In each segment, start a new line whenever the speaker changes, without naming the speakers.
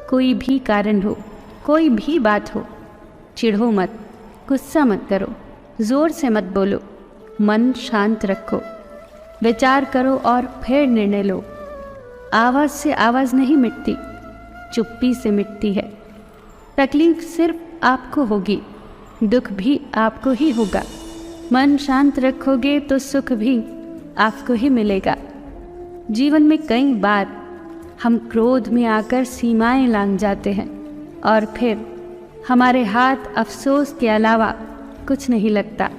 कोई भी कारण हो, कोई भी बात हो, चिढ़ो मत, गुस्सा मत करो, ज़ोर से मत बोलो, मन शांत रखो, विचार करो और फिर निर्णय लो। आवाज़ से आवाज़ नहीं मिटती, चुप्पी से मिटती है। तकलीफ सिर्फ आपको होगी, दुख भी आपको ही होगा। मन शांत रखोगे तो सुख भी आपको ही मिलेगा। जीवन में कई बार हम क्रोध में आकर सीमाएं लांघ जाते हैं और फिर हमारे हाथ अफसोस के अलावा कुछ नहीं लगता।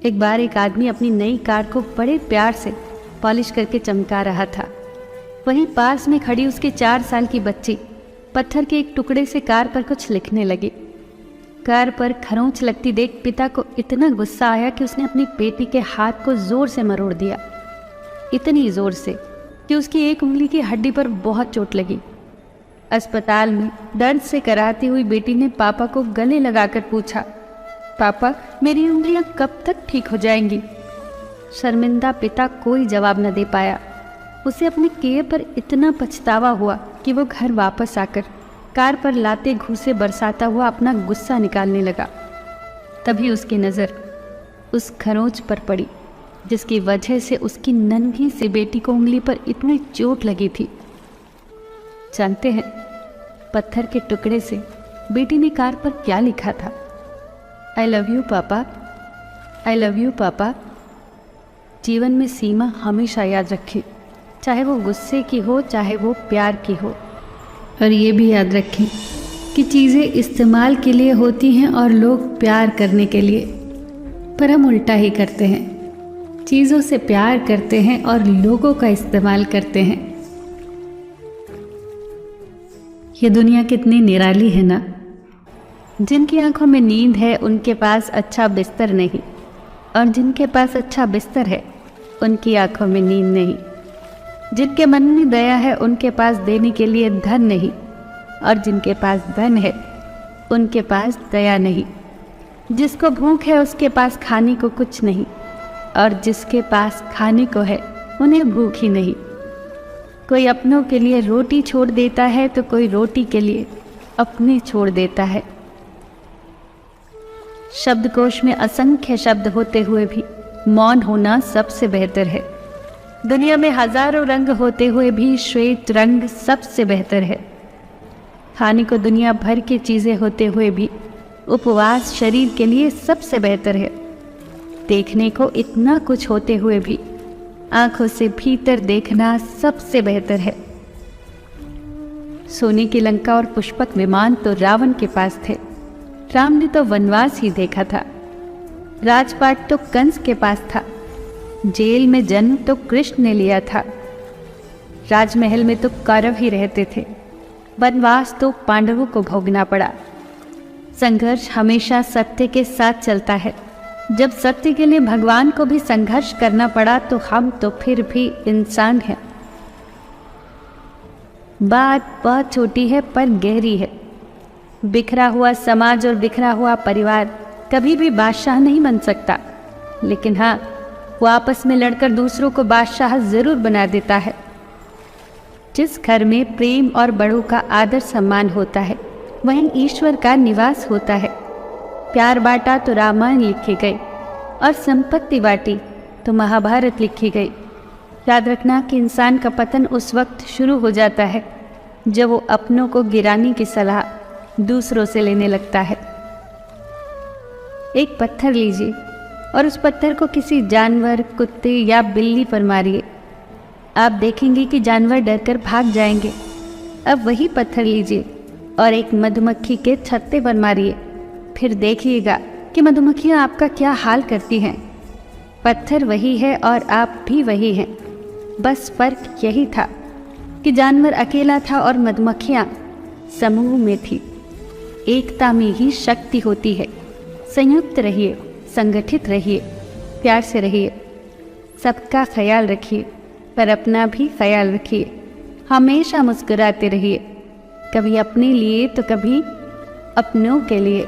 एक बार एक आदमी अपनी नई कार को बड़े प्यार से पॉलिश करके चमका रहा था। वहीं पास में खड़ी उसकी 4 साल की बच्ची पत्थर के एक टुकड़े से कार पर कुछ लिखने लगी। कार पर खरोंच लगती देख पिता को इतना गुस्सा आया कि उसने अपनी बेटी के हाथ को जोर से मरोड़ दिया। इतनी जोर से कि उसकी एक उंगली की हड्डी पर बहुत चोट लगी। अस्पताल में दर्द से कराहती हुई बेटी ने पापा को गले लगाकर पूछा, पापा मेरी उंगलियां कब तक ठीक हो जाएंगी? शर्मिंदा पिता कोई जवाब न दे पाया। उसे अपने किए पर इतना पछतावा हुआ कि वो घर वापस आकर कार पर लाते घूसे बरसाता हुआ अपना गुस्सा निकालने लगा। तभी उसकी नज़र उस खरोंच पर पड़ी जिसकी वजह से उसकी नन्ही सी बेटी को उंगली पर इतनी चोट लगी थी। जानते हैं पत्थर के टुकड़े से बेटी ने कार पर क्या लिखा था? आई लव यू पापा, आई लव यू पापा। जीवन में सीमा हमेशा याद रखें, चाहे वो गुस्से की हो चाहे वो प्यार की हो। और ये भी याद रखें कि चीज़ें इस्तेमाल के लिए होती हैं और लोग प्यार करने के लिए, पर हम उल्टा ही करते हैं। चीज़ों से प्यार करते हैं और लोगों का इस्तेमाल करते हैं। ये दुनिया कितनी निराली है ना। जिनकी आंखों में नींद है उनके पास अच्छा बिस्तर नहीं, और जिनके पास अच्छा बिस्तर है उनकी आंखों में नींद नहीं। जिनके मन में दया है उनके पास देने के लिए धन नहीं, और जिनके पास धन है उनके पास दया नहीं। जिसको भूख है उसके पास खाने को कुछ नहीं, और जिसके पास खाने को है उन्हें भूख ही नहीं। कोई अपनों के लिए रोटी छोड़ देता है तो कोई रोटी के लिए अपने छोड़ देता है। शब्दकोश में असंख्य शब्द होते हुए भी मौन होना सबसे बेहतर है। दुनिया में हजारों रंग होते हुए भी श्वेत रंग सबसे बेहतर है। खाने को दुनिया भर की चीज़ें होते हुए भी उपवास शरीर के लिए सबसे बेहतर है। देखने को इतना कुछ होते हुए भी आंखों से भीतर देखना सबसे बेहतर है। सोने की लंका और पुष्पक विमान तो रावण के पास थे, राम ने तो वनवास ही देखा था। राजपाट तो कंस के पास था, जेल में जन्म तो कृष्ण ने लिया था। राजमहल में तो कौरव ही रहते थे, वनवास तो पांडवों को भोगना पड़ा। संघर्ष हमेशा सत्य के साथ चलता है। जब सत्य के लिए भगवान को भी संघर्ष करना पड़ा तो हम तो फिर भी इंसान हैं। बात बहुत छोटी है पर गहरी है। बिखरा हुआ समाज और बिखरा हुआ परिवार कभी भी बादशाह नहीं बन सकता, लेकिन हाँ, वो आपस में लड़कर दूसरों को बादशाह जरूर बना देता है। जिस घर में प्रेम और बड़ों का आदर सम्मान होता है वहीं ईश्वर का निवास होता है। प्यार बांटा तो रामायण लिखे गए, और संपत्ति बांटी तो महाभारत लिखी गई। याद रखना कि इंसान का पतन उस वक्त शुरू हो जाता है जब वो अपनों को गिराने की सलाह दूसरों से लेने लगता है। एक पत्थर लीजिए और उस पत्थर को किसी जानवर, कुत्ते या बिल्ली पर मारिए। आप देखेंगे कि जानवर डरकर भाग जाएंगे। अब वही पत्थर लीजिए और एक मधुमक्खी के छत्ते पर मारिए, फिर देखिएगा कि मधुमक्खियाँ आपका क्या हाल करती हैं। पत्थर वही है और आप भी वही हैं, बस फर्क यही था कि जानवर अकेला था और मधुमक्खियाँ समूह में थी। एकता में ही शक्ति होती है। संयुक्त रहिए, संगठित रहिए, प्यार से रहिए, सबका ख्याल रखिए पर अपना भी ख्याल रखिए। हमेशा मुस्कुराते रहिए, कभी अपने लिए तो कभी अपनों के लिए।